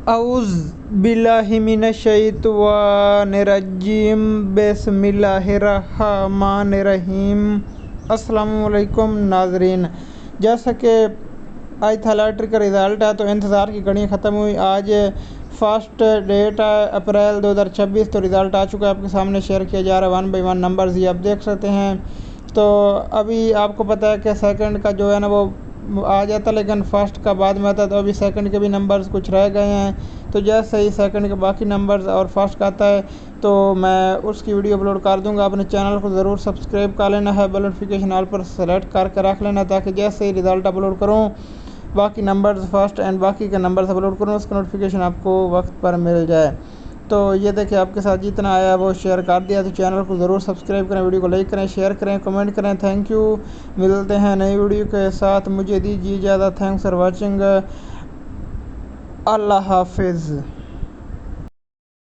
औज़ बिल्लाहि मिनश्शैतानिर्रजीम बिस्मिल्लाहिर्रहमानिर्रहीम। अस्सलामुअलैकुम नाज़रीन, जैसा कि आज था लॉटरी का रिज़ल्ट है तो इंतज़ार की घड़ी ख़त्म हुई। आज फर्स्ट डेट है अप्रैल 2026। तो रिज़ल्ट आ चुका है, आपके सामने शेयर किया जा रहा है 1 बाय 1 नंबर्स ये आप देख सकते हैं। तो अभी आपको पता है कि सेकंड का जो है ना वो आ जाता, लेकिन फर्स्ट का बाद में आता है। तो अभी सेकंड के भी नंबर्स कुछ रह गए हैं। तो जैसे ही सेकंड के बाकी नंबर्स और फर्स्ट का आता है तो मैं उसकी वीडियो अपलोड कर दूंगा। अपने चैनल को ज़रूर सब्सक्राइब कर लेना है, बेल नोटिफिकेशन ऑल पर सेलेक्ट करके रख लेना, ताकि जैसे ही रिज़ल्ट अपलोड करूँ बाकी नंबर्स फर्स्ट एंड बाकी के नंबर्स अपलोड करूँ उसका नोटिफिकेशन आपको वक्त पर मिल जाए। तो ये देखिए आपके साथ जितना आया वो शेयर कर दिया। तो चैनल को ज़रूर सब्सक्राइब करें, वीडियो को लाइक करें, शेयर करें, कमेंट करें। Thank you. मिलते हैं नई वीडियो के साथ, मुझे दीजिए इजाज़त। Thanks for watching. अल्लाह हाफिज़।